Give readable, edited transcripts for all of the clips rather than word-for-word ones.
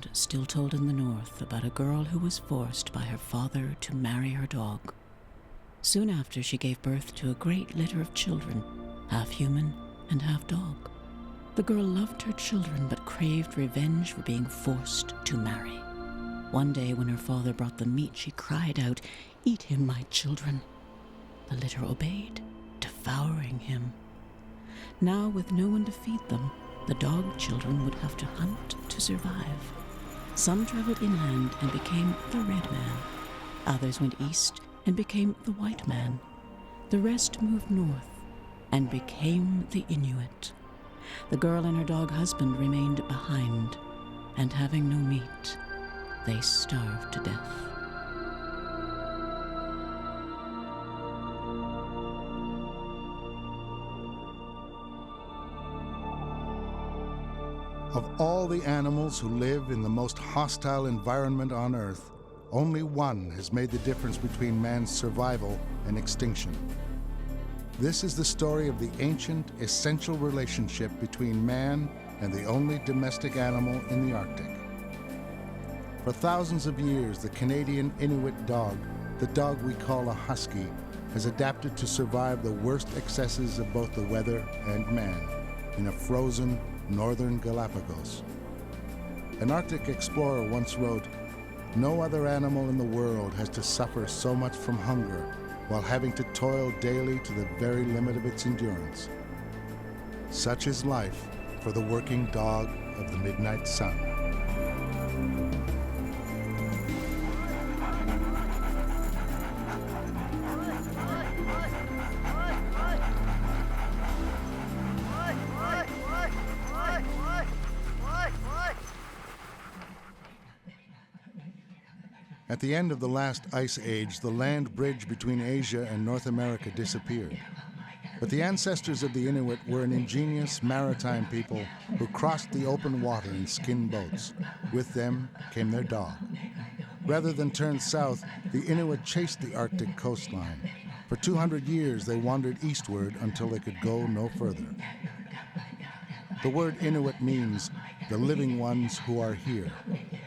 legend still told in the North about a girl who was forced by her father to marry her dog. Soon after, she gave birth to a great litter of children, half human and half dog. The girl loved her children but craved revenge for being forced to marry. One day when her father brought them meat, she cried out, "Eat him, my children." The litter obeyed, devouring him. Now, with no one to feed them, the dog children would have to hunt to survive. Some traveled inland and became the Red Man. Others went east and became the White Man. The rest moved north and became the Inuit. The girl and her dog husband remained behind, and having no meat, they starved to death. Of all the animals who live in the most hostile environment on Earth, only one has made the difference between man's survival and extinction. This is the story of the ancient, essential relationship between man and the only domestic animal in the Arctic. For thousands of years, the Canadian Inuit dog, the dog we call a husky, has adapted to survive the worst excesses of both the weather and man in a frozen northern Galapagos. An Arctic explorer once wrote, "No other animal in the world has to suffer so much from hunger while having to toil daily to the very limit of its endurance. Such is life for the working dog of the midnight sun." At the end of the last ice age, the land bridge between Asia and North America disappeared. But the ancestors of the Inuit were an ingenious maritime people who crossed the open water in skin boats. With them came their dog. Rather than turn south, the Inuit chased the Arctic coastline. For 200 years, they wandered eastward until they could go no further. The word Inuit means the living ones who are here.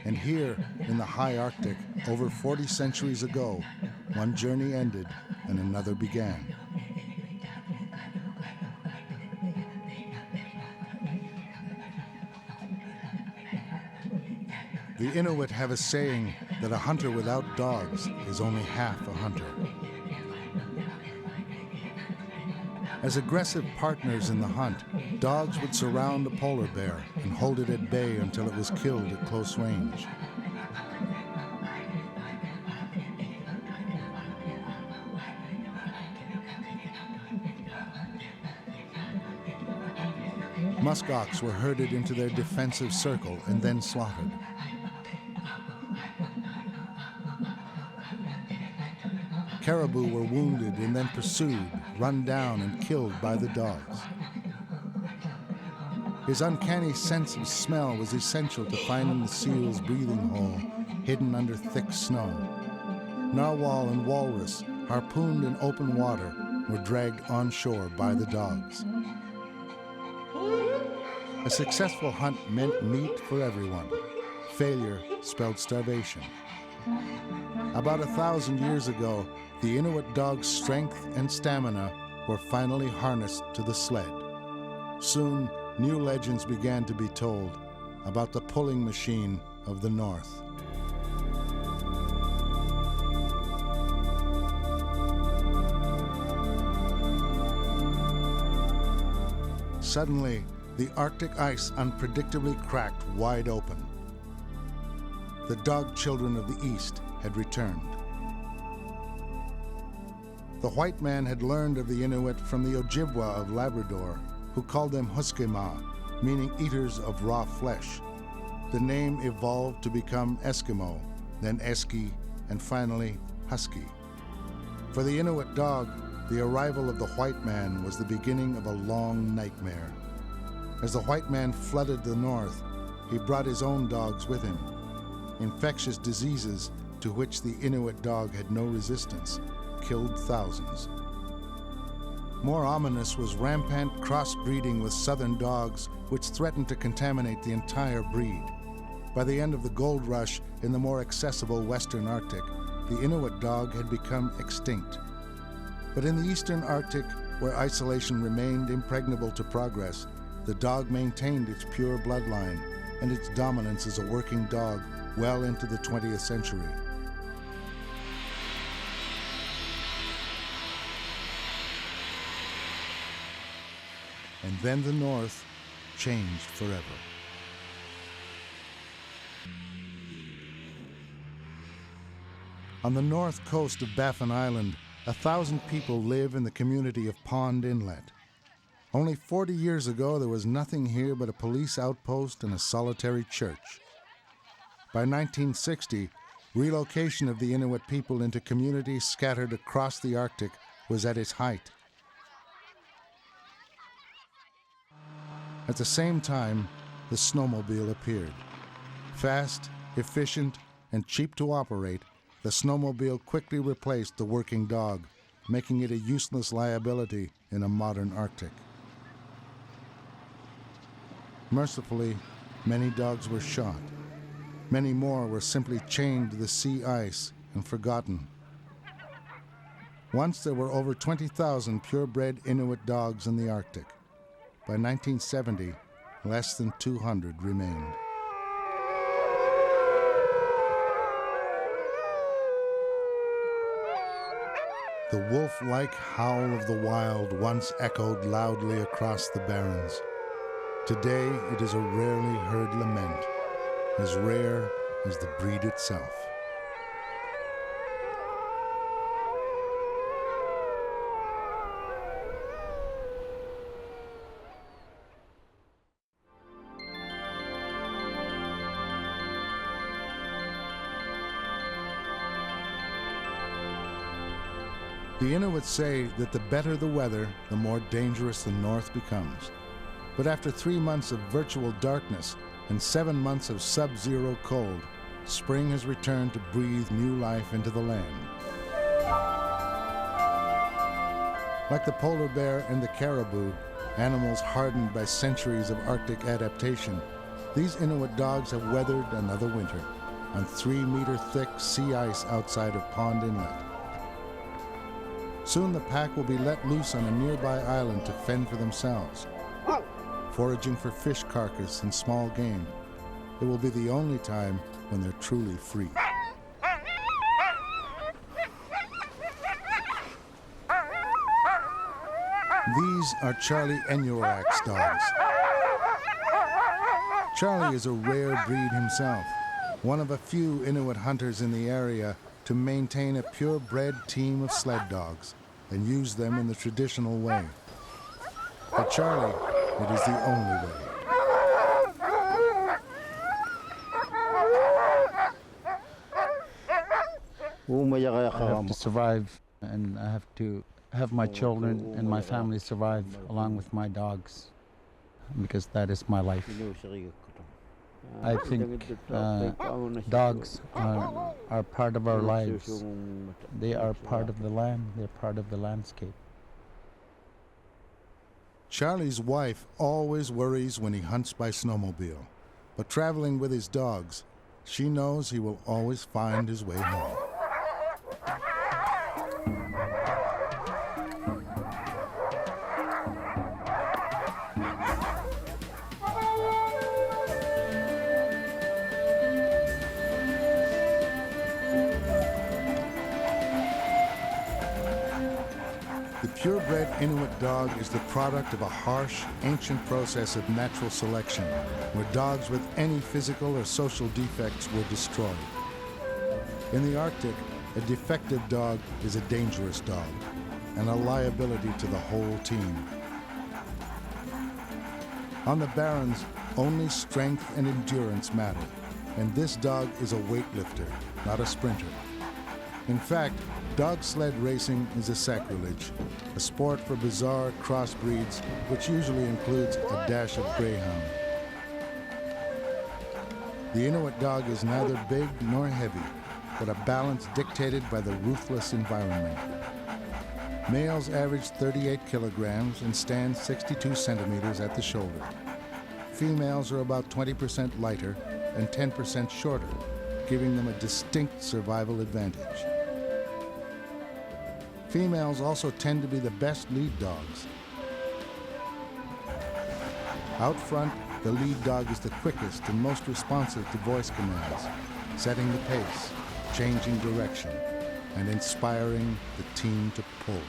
And here, in the high Arctic, over 40 centuries ago, one journey ended and another began. The Inuit have a saying that a hunter without dogs is only half a hunter. As aggressive partners in the hunt, dogs would surround a polar bear and hold it at bay until it was killed at close range. Muskox were herded into their defensive circle and then slaughtered. Caribou were wounded and then pursued, run down, and killed by the dogs. His uncanny sense of smell was essential to finding the seal's breathing hole, hidden under thick snow. Narwhal and walrus, harpooned in open water, were dragged onshore by the dogs. A successful hunt meant meat for everyone. Failure spelled starvation. About 1,000 years ago, the Inuit dog's strength and stamina were finally harnessed to the sled. Soon, new legends began to be told about the pulling machine of the North. Suddenly, the Arctic ice unpredictably cracked wide open. The dog children of the East had returned. The white man had learned of the Inuit from the Ojibwa of Labrador, who called them Huskema, meaning eaters of raw flesh. The name evolved to become Eskimo, then Eski, and finally Husky. For the Inuit dog, the arrival of the white man was the beginning of a long nightmare. As the white man flooded the north, he brought his own dogs with him. Infectious diseases, to which the Inuit dog had no resistance, killed thousands. More ominous was rampant crossbreeding with southern dogs, which threatened to contaminate the entire breed. By the end of the gold rush in the more accessible Western Arctic, the Inuit dog had become extinct. But in the Eastern Arctic, where isolation remained impregnable to progress, the dog maintained its pure bloodline and its dominance as a working dog well into the 20th century. And then the North changed forever. On the north coast of Baffin Island, 1,000 people live in the community of Pond Inlet. Only 40 years ago, there was nothing here but a police outpost and a solitary church. By 1960, relocation of the Inuit people into communities scattered across the Arctic was at its height. At the same time, the snowmobile appeared. Fast, efficient, and cheap to operate, the snowmobile quickly replaced the working dog, making it a useless liability in a modern Arctic. Mercifully, many dogs were shot. Many more were simply chained to the sea ice and forgotten. Once there were over 20,000 purebred Inuit dogs in the Arctic. By 1970, less than 200 remained. The wolf-like howl of the wild once echoed loudly across the barrens. Today, it is a rarely heard lament, as rare as the breed itself. The Inuit say that the better the weather, the more dangerous the North becomes. But after 3 months of virtual darkness and 7 months of sub-zero cold, spring has returned to breathe new life into the land. Like the polar bear and the caribou, animals hardened by centuries of Arctic adaptation, these Inuit dogs have weathered another winter on 3-meter-thick sea ice outside of Pond Inlet. Soon the pack will be let loose on a nearby island to fend for themselves, foraging for fish carcass and small game. It will be the only time when they're truly free. These are Charlie Enurak's dogs. Charlie is a rare breed himself, one of a few Inuit hunters in the area to maintain a purebred team of sled dogs and use them in the traditional way. For Charlie, it is the only way. I have to survive, and I have to have my children and my family survive along with my dogs, because that is my life. I think dogs are part of our lives. They are part of the land. They're part of the landscape. Charlie's wife always worries when he hunts by snowmobile, but traveling with his dogs, she knows he will always find his way home. The purebred Inuit dog is the product of a harsh, ancient process of natural selection, where dogs with any physical or social defects were destroyed. In the Arctic, a defective dog is a dangerous dog, and a liability to the whole team. On the Barrens, only strength and endurance matter, and this dog is a weightlifter, not a sprinter. In fact, dog sled racing is a sacrilege, a sport for bizarre crossbreeds, which usually includes a dash of greyhound. The Inuit dog is neither big nor heavy, but a balance dictated by the ruthless environment. Males average 38 kilograms and stand 62 centimeters at the shoulder. Females are about 20% lighter, and 10% shorter, giving them a distinct survival advantage. Females also tend to be the best lead dogs. Out front, the lead dog is the quickest and most responsive to voice commands, setting the pace, changing direction, and inspiring the team to pull.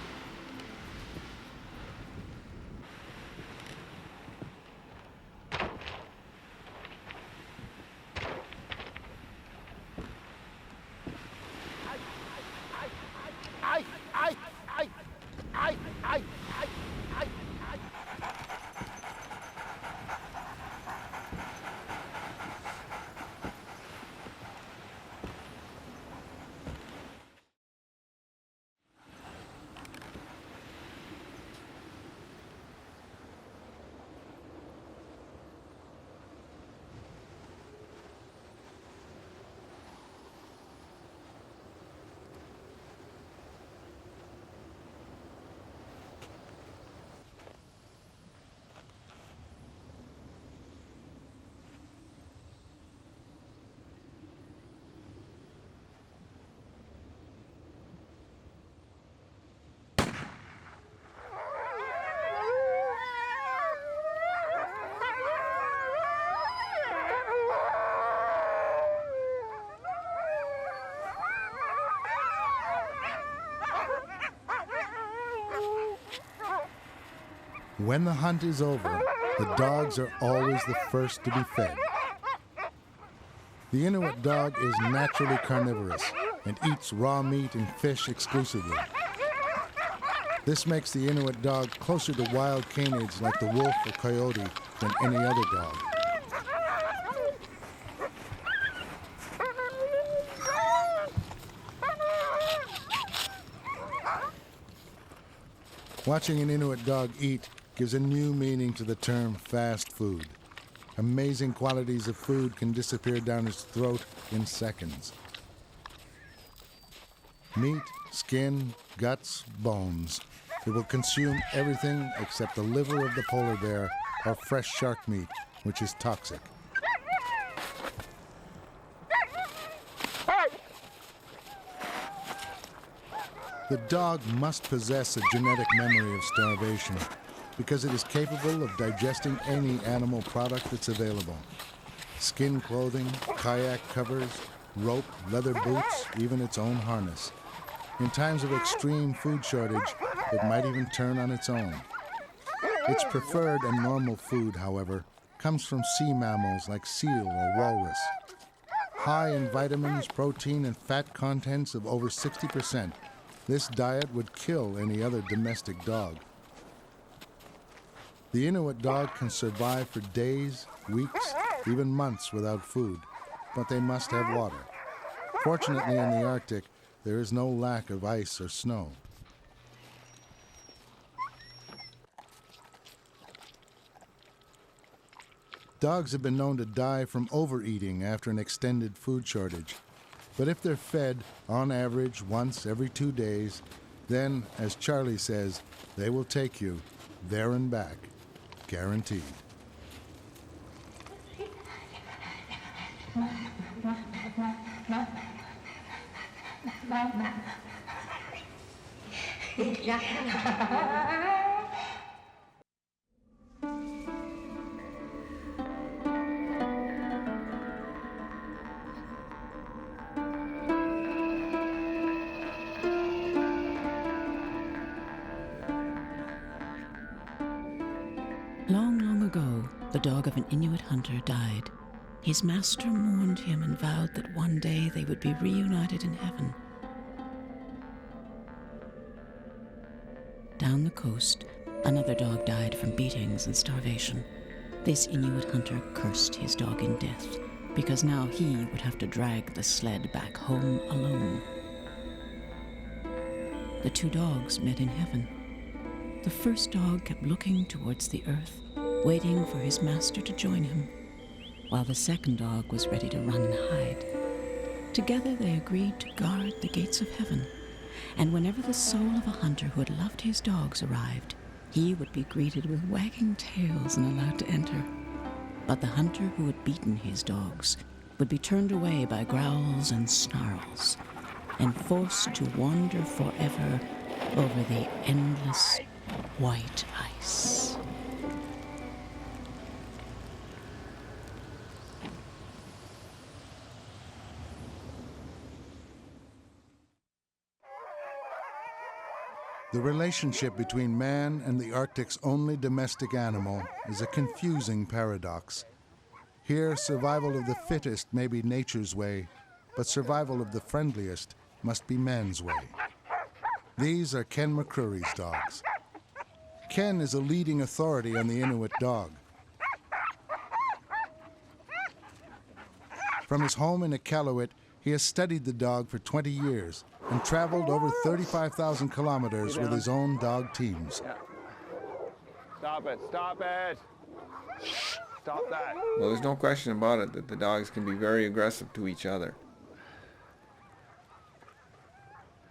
When the hunt is over, the dogs are always the first to be fed. The Inuit dog is naturally carnivorous and eats raw meat and fish exclusively. This makes the Inuit dog closer to wild canids like the wolf or coyote than any other dog. Watching an Inuit dog eat gives a new meaning to the term fast food. Amazing quantities of food can disappear down its throat in seconds. Meat, skin, guts, bones. It will consume everything except the liver of the polar bear or fresh shark meat, which is toxic. The dog must possess a genetic memory of starvation because it is capable of digesting any animal product that's available. Skin clothing, kayak covers, rope, leather boots, even its own harness. In times of extreme food shortage, it might even turn on its own. Its preferred and normal food, however, comes from sea mammals like seal or walrus. High in vitamins, protein, and fat contents of over 60%, this diet would kill any other domestic dog. The Inuit dog can survive for days, weeks, even months without food, but they must have water. Fortunately, in the Arctic, there is no lack of ice or snow. Dogs have been known to die from overeating after an extended food shortage. But if they're fed, on average, once every 2 days, then, as Charlie says, they will take you there and back. Guaranteed. Long, long ago, the dog of an Inuit hunter died. His master mourned him and vowed that one day they would be reunited in heaven. Down the coast, another dog died from beatings and starvation. This Inuit hunter cursed his dog in death, because now he would have to drag the sled back home alone. The two dogs met in heaven. The first dog kept looking towards the earth, waiting for his master to join him, while the second dog was ready to run and hide. Together they agreed to guard the gates of heaven, and whenever the soul of a hunter who had loved his dogs arrived, he would be greeted with wagging tails and allowed to enter. But the hunter who had beaten his dogs would be turned away by growls and snarls and forced to wander forever over the endless white ice. The relationship between man and the Arctic's only domestic animal is a confusing paradox. Here, survival of the fittest may be nature's way, but survival of the friendliest must be man's way. These are Ken McCrory's dogs. Ken is a leading authority on the Inuit dog. From his home in Iqaluit, he has studied the dog for 20 years and traveled over 35,000 kilometers with his own dog teams. Yeah. Stop it, stop it. Stop that. Well, there's no question about it that the dogs can be very aggressive to each other.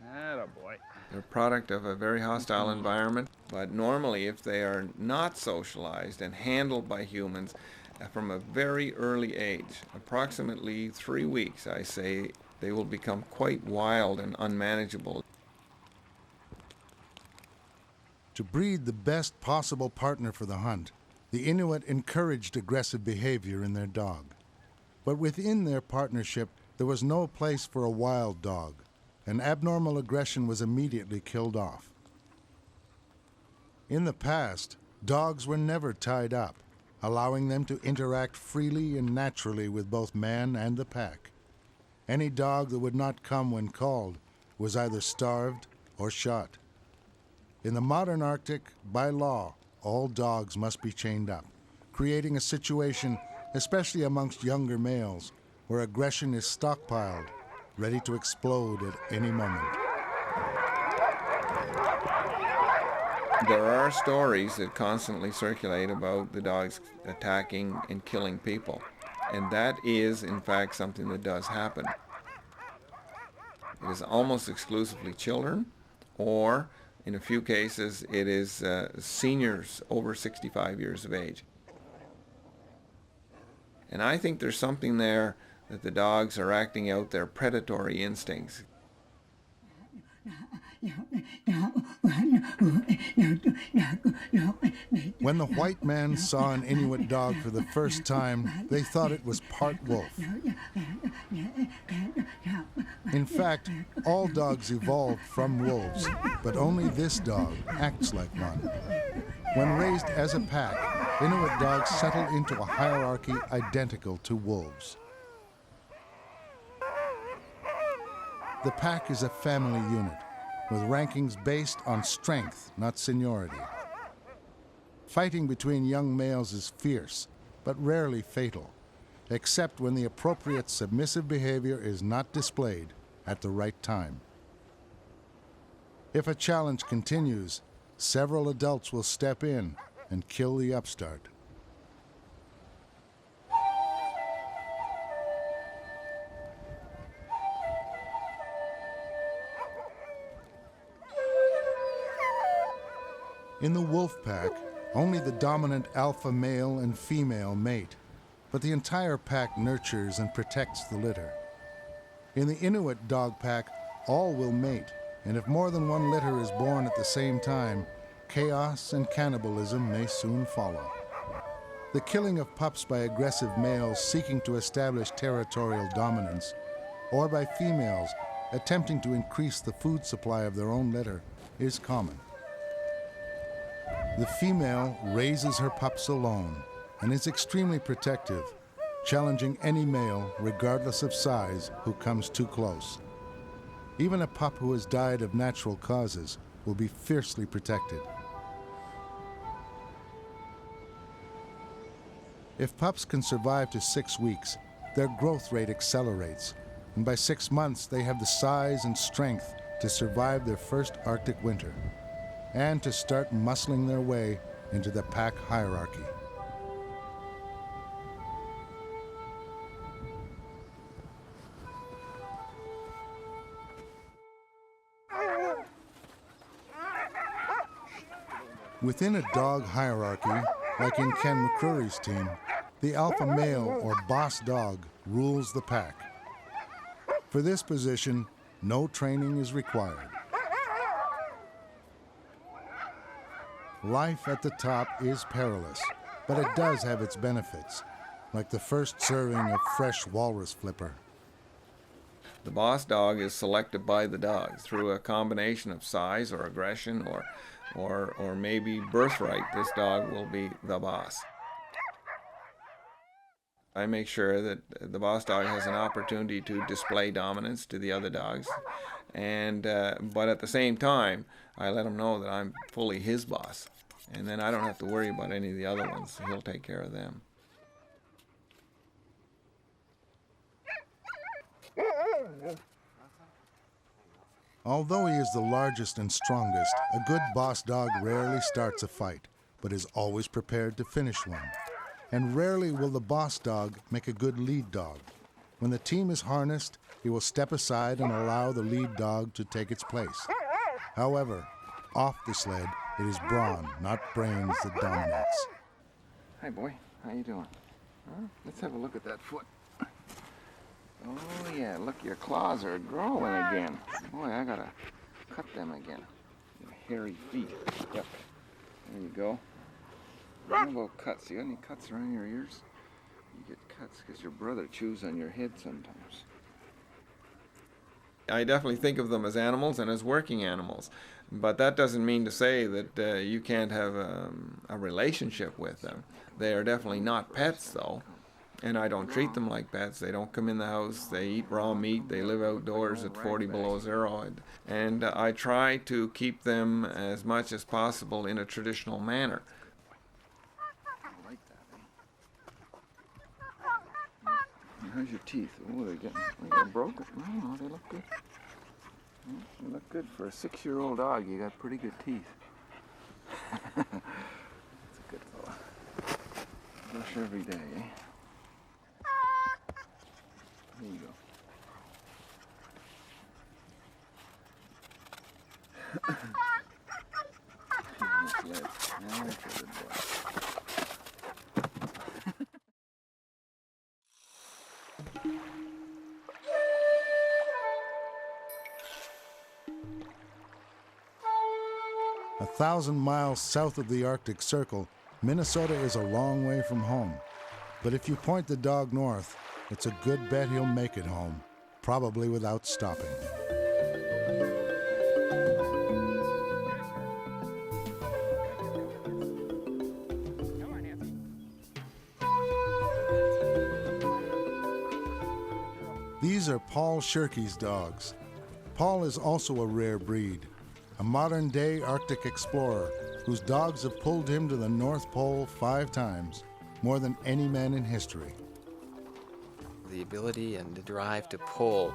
Attaboy. They're a product of a very hostile environment, but normally if they are not socialized and handled by humans from a very early age, approximately 3 weeks, I say, they will become quite wild and unmanageable. To breed the best possible partner for the hunt, the Inuit encouraged aggressive behavior in their dog. But within their partnership, there was no place for a wild dog, and abnormal aggression was immediately killed off. In the past, dogs were never tied up, allowing them to interact freely and naturally with both man and the pack. Any dog that would not come when called was either starved or shot. In the modern Arctic, by law, all dogs must be chained up, creating a situation, especially amongst younger males, where aggression is stockpiled, ready to explode at any moment. There are stories that constantly circulate about the dogs attacking and killing people, and that is, in fact, something that does happen. It is almost exclusively children, or in a few cases, it is seniors over 65 years of age. And I think there's something there that the dogs are acting out their predatory instincts. When the white man saw an Inuit dog for the first time, they thought it was part wolf. In fact, all dogs evolved from wolves, but only this dog acts like one. When raised as a pack, Inuit dogs settle into a hierarchy identical to wolves. The pack is a family unit, with rankings based on strength, not seniority. Fighting between young males is fierce, but rarely fatal, except when the appropriate submissive behavior is not displayed at the right time. If a challenge continues, several adults will step in and kill the upstart. In the wolf pack, only the dominant alpha male and female mate, but the entire pack nurtures and protects the litter. In the Inuit dog pack, all will mate, and if more than one litter is born at the same time, chaos and cannibalism may soon follow. The killing of pups by aggressive males seeking to establish territorial dominance, or by females attempting to increase the food supply of their own litter, is common. The female raises her pups alone and is extremely protective, challenging any male, regardless of size, who comes too close. Even a pup who has died of natural causes will be fiercely protected. If pups can survive to 6 weeks, their growth rate accelerates, and by 6 months they have the size and strength to survive their first Arctic winter, and to start muscling their way into the pack hierarchy. Within a dog hierarchy, like in Ken McCrory's team, The alpha male or boss dog rules the pack. For this position, no training is required. Life at the top is perilous, but it does have its benefits, like the first serving of fresh walrus flipper. The boss dog is selected by the dogs through a combination of size or aggression or maybe birthright. This dog will be the boss. I make sure that the boss dog has an opportunity to display dominance to the other dogs, and but at the same time, I let him know that I'm fully his boss, and then I don't have to worry about any of the other ones. He'll take care of them. Although he is the largest and strongest, a good boss dog rarely starts a fight, but is always prepared to finish one. And rarely will the boss dog make a good lead dog. When the team is harnessed, he will step aside and allow the lead dog to take its place. However, off the sled, it is brawn, not brains, that dominates. Hi, boy. How you doing? Huh? Let's have a look at that foot. Oh, yeah. Look, your claws are growing again. Boy, I gotta cut them again. Your hairy feet. Yep. There you go. What about cuts? You got any cuts around your ears? You get cuts because your brother chews on your head sometimes. I definitely think of them as animals and as working animals, but that doesn't mean to say that you can't have a relationship with them. They are definitely not pets, though, and I don't treat them like pets. They don't come in the house. They eat raw meat. They live outdoors at 40 below zero, and I try to keep them as much as possible in a traditional manner. How's your teeth? Oh, they're broken. No, they look good. They look good. For a 6-year-old dog, you got pretty good teeth. That's a good fella. Brush every day, eh? There you go. That's a good boy. 1,000 miles south of the Arctic Circle, Minnesota is a long way from home. But if you point the dog north, it's a good bet he'll make it home, probably without stopping. These are Paul Shirky's dogs. Paul is also a rare breed, a modern-day Arctic explorer whose dogs have pulled him to the North Pole 5 times, more than any man in history. The ability and the drive to pull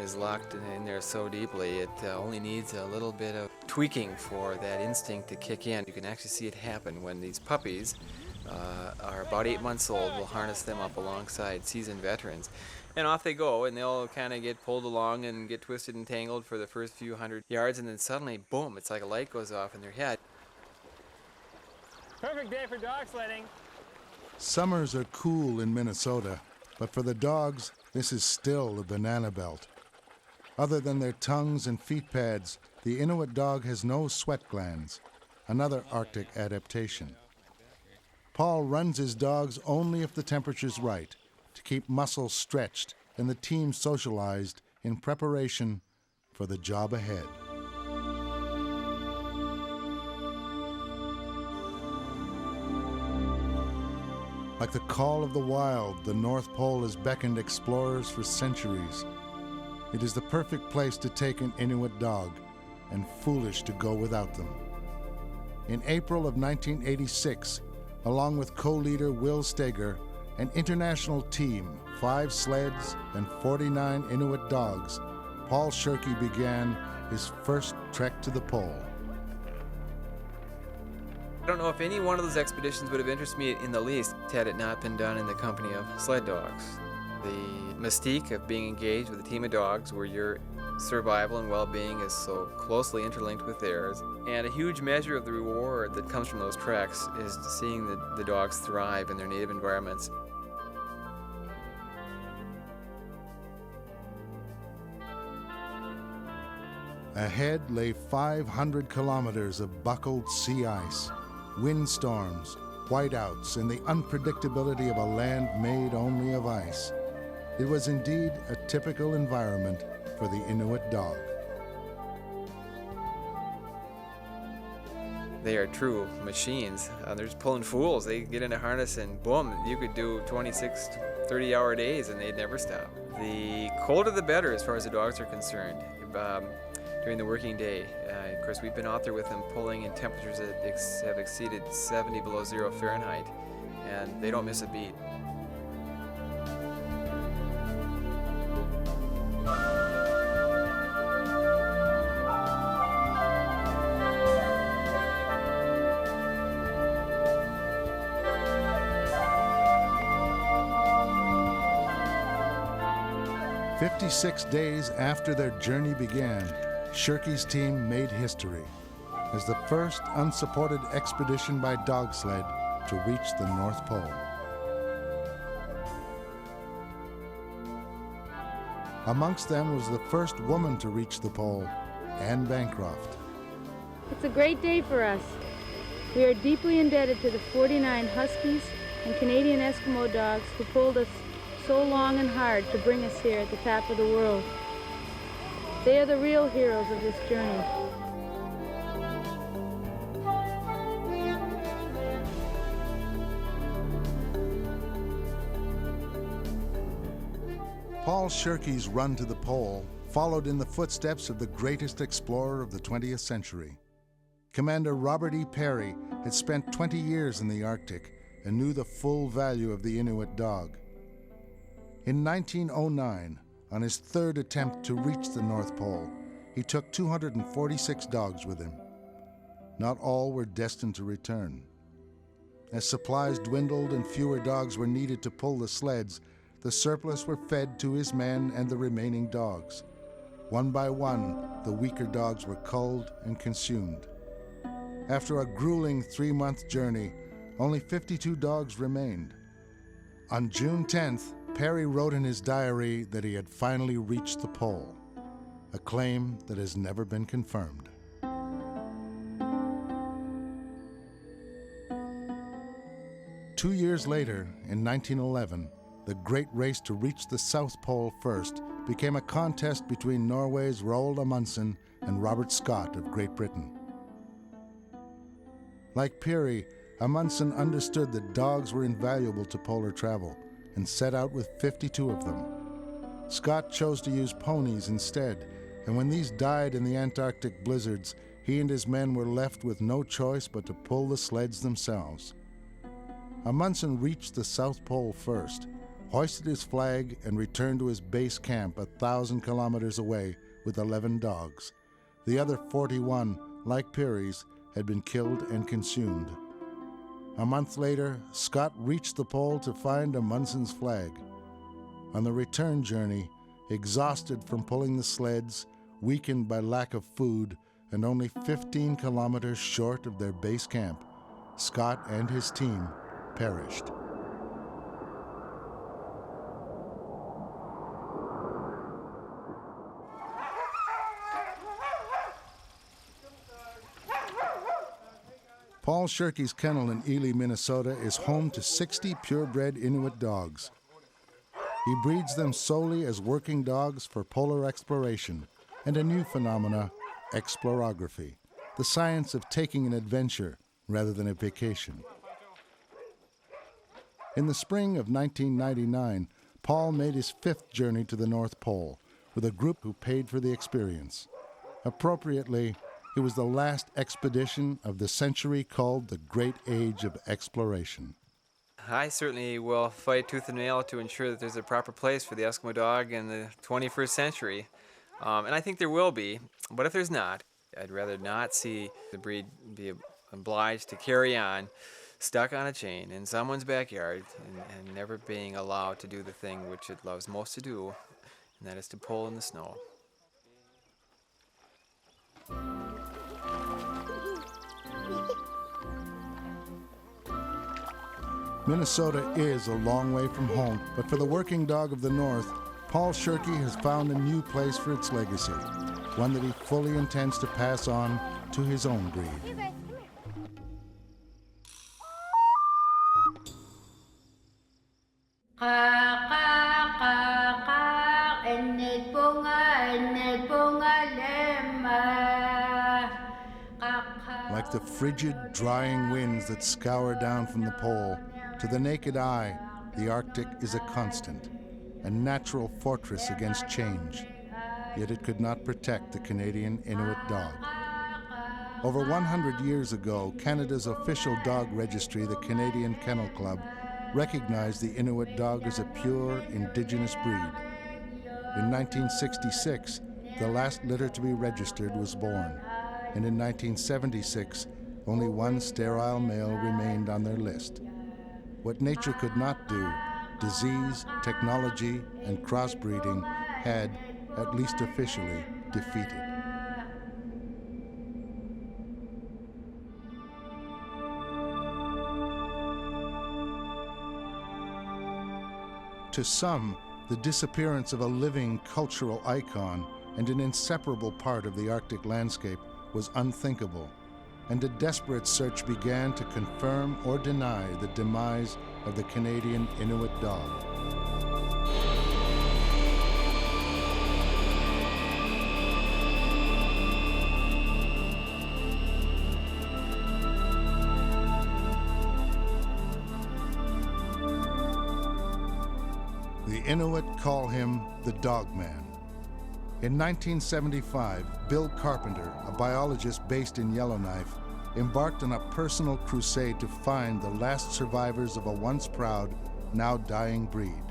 is locked in there so deeply, it only needs a little bit of tweaking for that instinct to kick in. You can actually see it happen when these puppies are about 8 months old. We'll harness them up alongside seasoned veterans. And off they go, and they'll kind of get pulled along and get twisted and tangled for the first few hundred yards, and then suddenly, boom, it's like a light goes off in their head. Perfect day for dog sledding. Summers are cool in Minnesota, but for the dogs, this is still a banana belt. Other than their tongues and feet pads, the Inuit dog has no sweat glands, another Arctic adaptation. Paul runs his dogs only if the temperature's right, to keep muscles stretched and the team socialized in preparation for the job ahead. Like the call of the wild, the North Pole has beckoned explorers for centuries. It is the perfect place to take an Inuit dog, and foolish to go without them. In April of 1986, along with co-leader Will Steger, an international team, 5 sleds, and 49 Inuit dogs, Paul Shirky began his first trek to the pole. I don't know if any one of those expeditions would have interested me in the least had it not been done in the company of sled dogs. The mystique of being engaged with a team of dogs where you're survival and well-being is so closely interlinked with theirs. And a huge measure of the reward that comes from those treks is seeing the dogs thrive in their native environments. Ahead lay 500 kilometers of buckled sea ice, windstorms, whiteouts, and the unpredictability of a land made only of ice. It was indeed a typical environment for the Inuit dog. They are true machines. They're just pulling fools. They get in a harness and boom, you could do 26, 30-hour days and they'd never stop. The colder the better as far as the dogs are concerned. During the working day. Of course, we've been out there with them pulling in temperatures that have exceeded 70 below zero Fahrenheit, and they don't miss a beat. "56 days after their journey began, Shirky's team made history as the first unsupported expedition by dog sled to reach the North Pole. Amongst them was the first woman to reach the pole, Anne Bancroft. It's a great day for us. We are deeply indebted to the 49 Huskies and Canadian Eskimo dogs who pulled us so long and hard to bring us here at the top of the world. They are the real heroes of this journey. Paul Shirky's run to the pole followed in the footsteps of the greatest explorer of the 20th century. Commander Robert E. Peary had spent 20 years in the Arctic and knew the full value of the Inuit dog. In 1909, on his third attempt to reach the North Pole, he took 246 dogs with him. Not all were destined to return. As supplies dwindled and fewer dogs were needed to pull the sleds, the surplus were fed to his men and the remaining dogs. One by one, the weaker dogs were culled and consumed. After a grueling 3-month journey, only 52 dogs remained. On June 10th, Peary wrote in his diary that he had finally reached the pole, a claim that has never been confirmed. Two years later, in 1911, the great race to reach the South Pole first became a contest between Norway's Roald Amundsen and Robert Scott of Great Britain. Like Peary, Amundsen understood that dogs were invaluable to polar travel and set out with 52 of them. Scott chose to use ponies instead, and when these died in the Antarctic blizzards, he and his men were left with no choice but to pull the sleds themselves. Amundsen reached the South Pole first, hoisted his flag, and returned to his base camp 1,000 kilometers away with 11 dogs. The other 41, like Peary's, had been killed and consumed. A month later, Scott reached the pole to find Amundsen's flag. On the return journey, exhausted from pulling the sleds, weakened by lack of food, and only 15 kilometers short of their base camp, Scott and his team perished. Paul Shirky's kennel in Ely, Minnesota is home to 60 purebred Inuit dogs. He breeds them solely as working dogs for polar exploration and a new phenomena, explorography, the science of taking an adventure rather than a vacation. In the spring of 1999, Paul made his 5th journey to the North Pole with a group who paid for the experience. Appropriately, it was the last expedition of the century called the Great Age of Exploration. I certainly will fight tooth and nail to ensure that there's a proper place for the Eskimo dog in the 21st century. And I think there will be, but if there's not, I'd rather not see the breed be obliged to carry on stuck on a chain in someone's backyard and never being allowed to do the thing which it loves most to do, and that is to pull in the snow. Minnesota is a long way from home, but for the working dog of the North, Paul Shirky has found a new place for its legacy, one that he fully intends to pass on to his own breed. Like the frigid, drying winds that scour down from the pole, to the naked eye, the Arctic is a constant, a natural fortress against change. Yet it could not protect the Canadian Inuit dog. Over 100 years ago, Canada's official dog registry, the Canadian Kennel Club, recognized the Inuit dog as a pure, indigenous breed. In 1966, the last litter to be registered was born, and in 1976, only one sterile male remained on their list. What nature could not do, disease, technology, and crossbreeding had, at least officially, defeated. To some, the disappearance of a living cultural icon and an inseparable part of the Arctic landscape was unthinkable, and a desperate search began to confirm or deny the demise of the Canadian Inuit dog. The Inuit call him the Dog Man. In 1975, Bill Carpenter, a biologist based in Yellowknife, embarked on a personal crusade to find the last survivors of a once proud, now dying breed.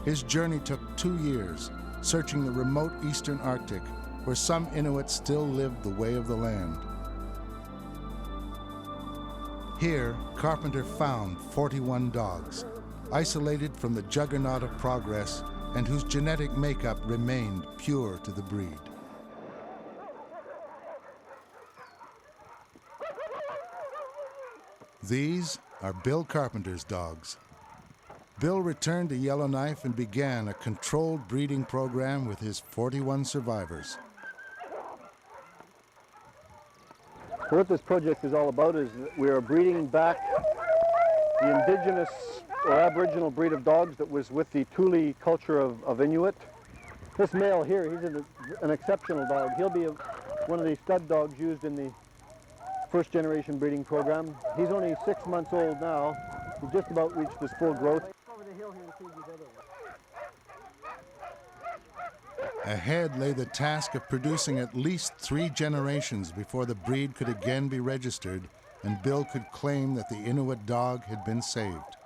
His journey took 2 years, searching the remote eastern Arctic, where some Inuits still lived the way of the land. Here, Carpenter found 41 dogs, isolated from the juggernaut of progress, and whose genetic makeup remained pure to the breed. These are Bill Carpenter's dogs. Bill returned to Yellowknife and began a controlled breeding program with his 41 survivors. So what this project is all about is that we are breeding back the indigenous or aboriginal breed of dogs that was with the Thule culture of Inuit. This male here, he's an exceptional dog. He'll be one of the stud dogs used in the first generation breeding program. He's only 6 months old now. He's just about reached his full growth. Ahead lay the task of producing at least 3 generations before the breed could again be registered and Bill could claim that the Inuit dog had been saved.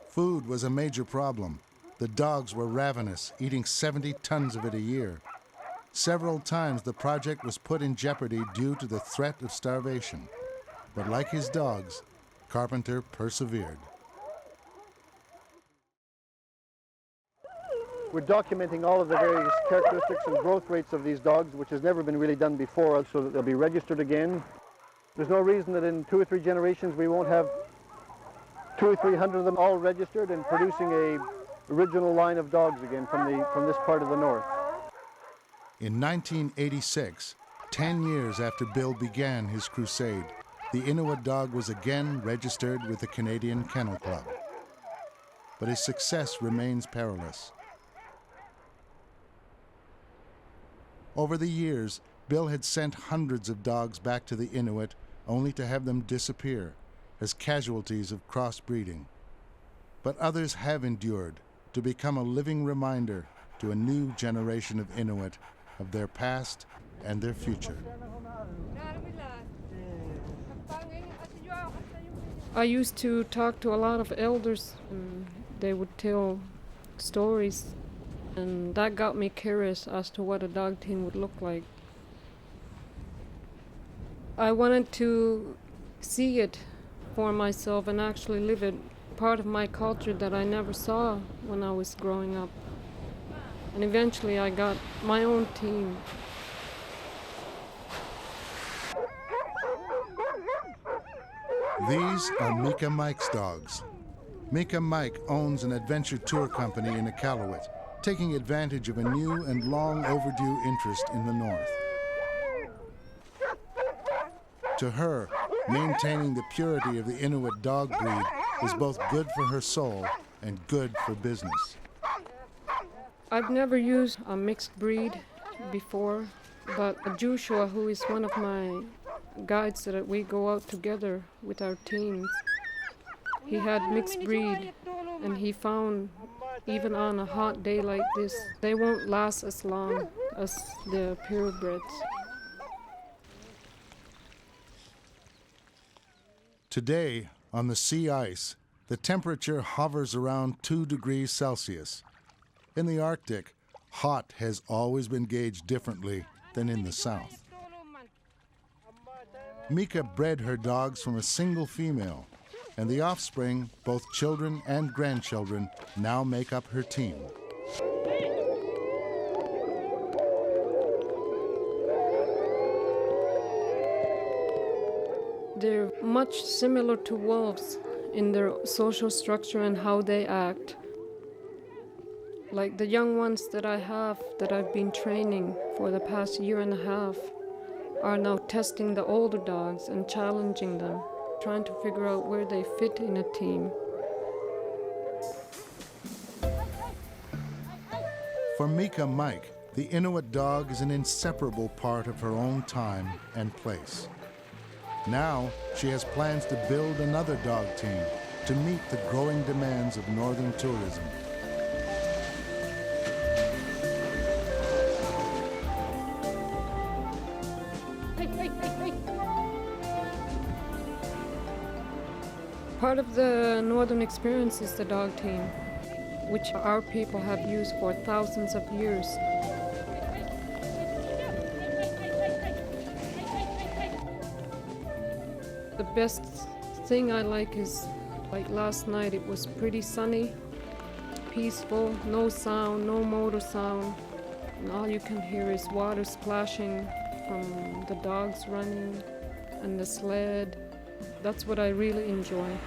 Food was a major problem. The dogs were ravenous, eating 70 tons of it a year. Several times the project was put in jeopardy due to the threat of starvation. But like his dogs, Carpenter persevered. We're documenting all of the various characteristics and growth rates of these dogs, which has never been really done before, so that they'll be registered again. There's no reason that in 2 or 3 generations we won't have 200 or 300 of them all registered and producing a original line of dogs again from this part of the north. In 1986, 10 years after Bill began his crusade, the Inuit dog was again registered with the Canadian Kennel Club. But his success remains perilous. Over the years, Bill had sent hundreds of dogs back to the Inuit only to have them disappear as casualties of crossbreeding. But others have endured to become a living reminder to a new generation of Inuit of their past and their future. I used to talk to a lot of elders, and they would tell stories, and that got me curious as to what a dog team would look like. I wanted to see it for myself and actually live it, part of my culture that I never saw when I was growing up. And eventually I got my own team. These are Mika Mike's dogs. Mika Mike owns an adventure tour company in Iqaluit, taking advantage of a new and long overdue interest in the north. To her, maintaining the purity of the Inuit dog breed is both good for her soul and good for business. I've never used a mixed breed before, but Joshua, who is one of my guides that we go out together with our teams, he had mixed breed, and he found even on a hot day like this, they won't last as long as the purebreds. Today, on the sea ice, the temperature hovers around 2 degrees Celsius. In the Arctic, hot has always been gauged differently than in the south. Mika bred her dogs from a single female, and the offspring, both children and grandchildren, now make up her team. They're much similar to wolves in their social structure and how they act. Like the young ones that I've been training for the past year and a half, are now testing the older dogs and challenging them, trying to figure out where they fit in a team. For Mika Mike, the Inuit dog is an inseparable part of her own time and place. Now, she has plans to build another dog team to meet the growing demands of northern tourism. Part of the northern experience is the dog team, which our people have used for thousands of years. The best thing I like is, like last night, it was pretty sunny, peaceful, no sound, no motor sound, and all you can hear is water splashing from the dogs running and the sled. That's what I really enjoy.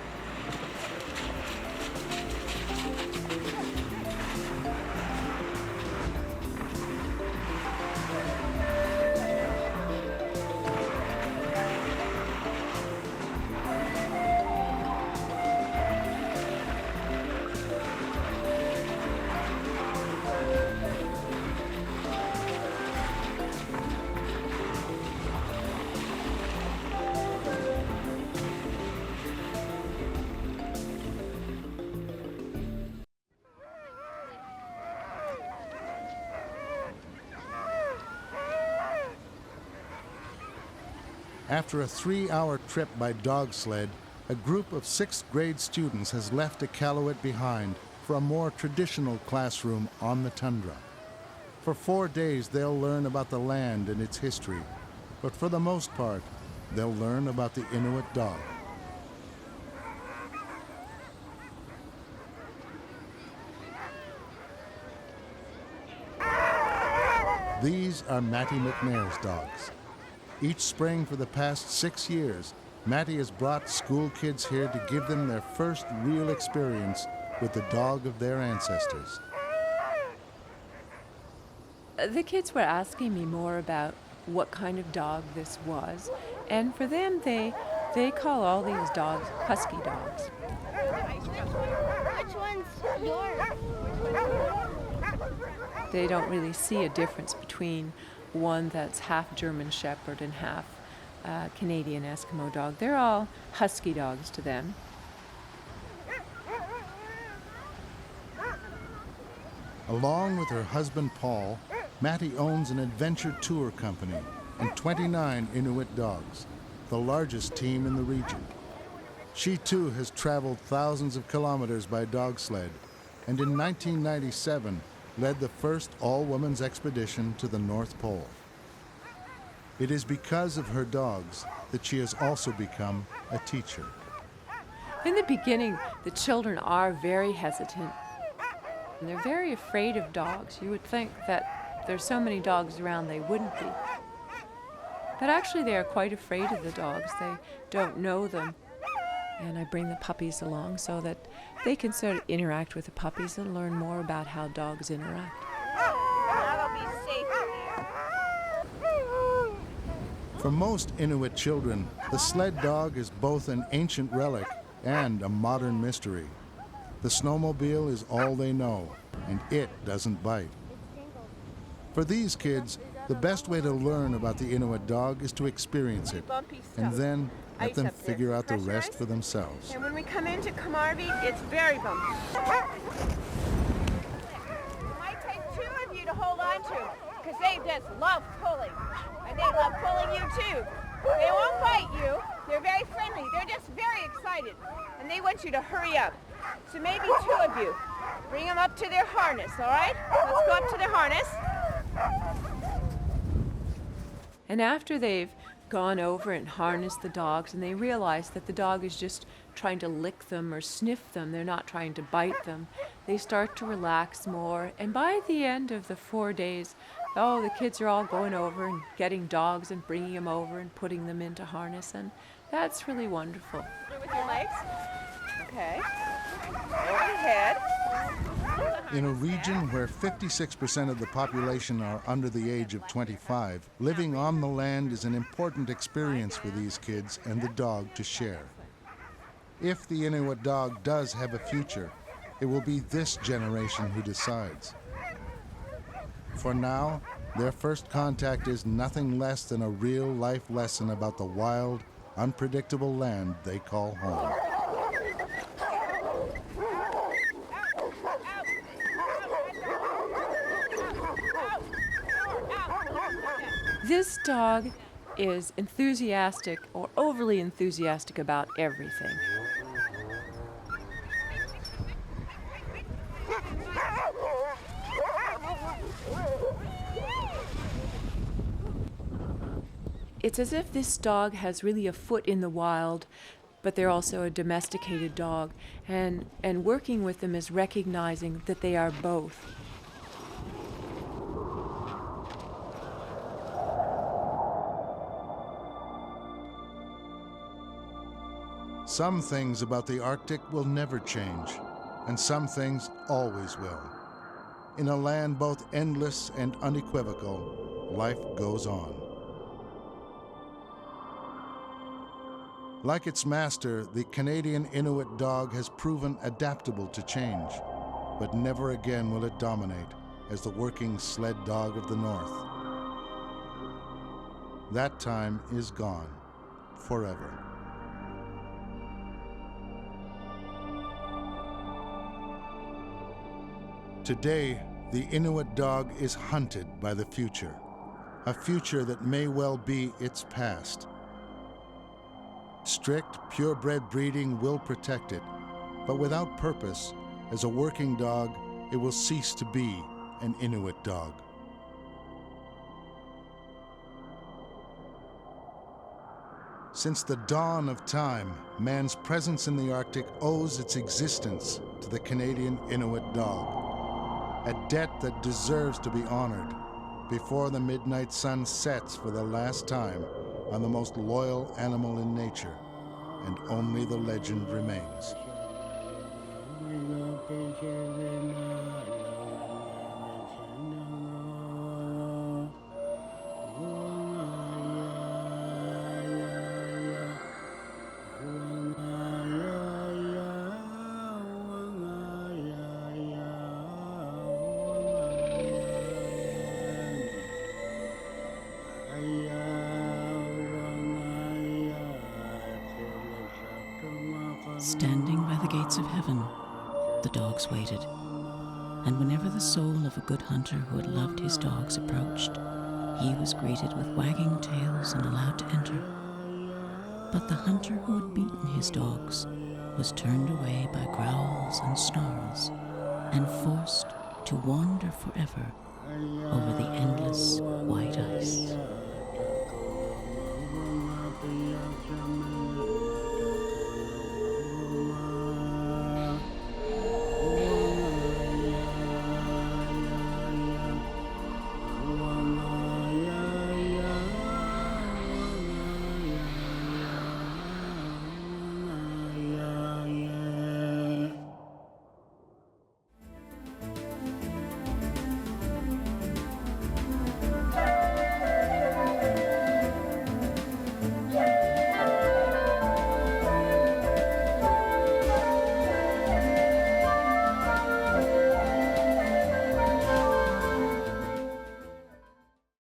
After a 3-hour trip by dog sled, a group of 6th grade students has left Iqaluit behind for a more traditional classroom on the tundra. For 4 days, they'll learn about the land and its history, but for the most part, they'll learn about the Inuit dog. These are Mattie McNair's dogs. Each spring for the past 6 years, Mattie has brought school kids here to give them their first real experience with the dog of their ancestors. The kids were asking me more about what kind of dog this was, and for them, they call all these dogs husky dogs. Which one's yours? They don't really see a difference between one that's half German Shepherd and half Canadian Eskimo dog. They're all husky dogs to them. Along with her husband Paul, Mattie owns an adventure tour company and 29 Inuit dogs, the largest team in the region. She too has traveled thousands of kilometers by dog sled, and in 1997 led the first all-women's expedition to the North Pole. It is because of her dogs that she has also become a teacher. In the beginning, the children are very hesitant. And they're very afraid of dogs. You would think that there's so many dogs around they wouldn't be. But actually they are quite afraid of the dogs. They don't know them. And I bring the puppies along so that they can sort of interact with the puppies and learn more about how dogs interact. That'll be safe in here. For most Inuit children, the sled dog is both an ancient relic and a modern mystery. The snowmobile is all they know, and it doesn't bite. For these kids, the best way to learn about the Inuit dog is to experience it, and then let them figure out the rest for themselves. And when we come into Carmarthen, it's very bumpy. It might take two of you to hold on to, because they just love pulling. And they love pulling you too. They won't bite you. They're very friendly. They're just very excited. And they want you to hurry up. So maybe two of you. Bring them up to their harness, all right? Let's go up to their harness. And after they've gone over and harnessed the dogs and they realize that the dog is just trying to lick them or sniff them, they're not trying to bite them, they start to relax more. And by the end of the 4 days, the kids are all going over and getting dogs and bringing them over and putting them into harness, and that's really wonderful. With your legs. Okay. Over the head. In a region where 56% of the population are under the age of 25, living on the land is an important experience for these kids and the dog to share. If the Inuit dog does have a future, it will be this generation who decides. For now, their first contact is nothing less than a real-life lesson about the wild, unpredictable land they call home. This dog is enthusiastic or overly enthusiastic about everything. It's as if this dog has really a foot in the wild, but they're also a domesticated dog, and working with them is recognizing that they are both. Some things about the Arctic will never change, and some things always will. In a land both endless and unequivocal, life goes on. Like its master, the Canadian Inuit dog has proven adaptable to change, but never again will it dominate as the working sled dog of the North. That time is gone, forever. Today, the Inuit dog is hunted by the future, a future that may well be its past. Strict, purebred breeding will protect it, but without purpose, as a working dog, it will cease to be an Inuit dog. Since the dawn of time, man's presence in the Arctic owes its existence to the Canadian Inuit dog, a debt that deserves to be honored before the midnight sun sets for the last time on the most loyal animal in nature, and only the legend remains. Standing by the gates of heaven, the dogs waited. And whenever the soul of a good hunter who had loved his dogs approached, he was greeted with wagging tails and allowed to enter. But the hunter who had beaten his dogs was turned away by growls and snarls and forced to wander forever over the endless white ice.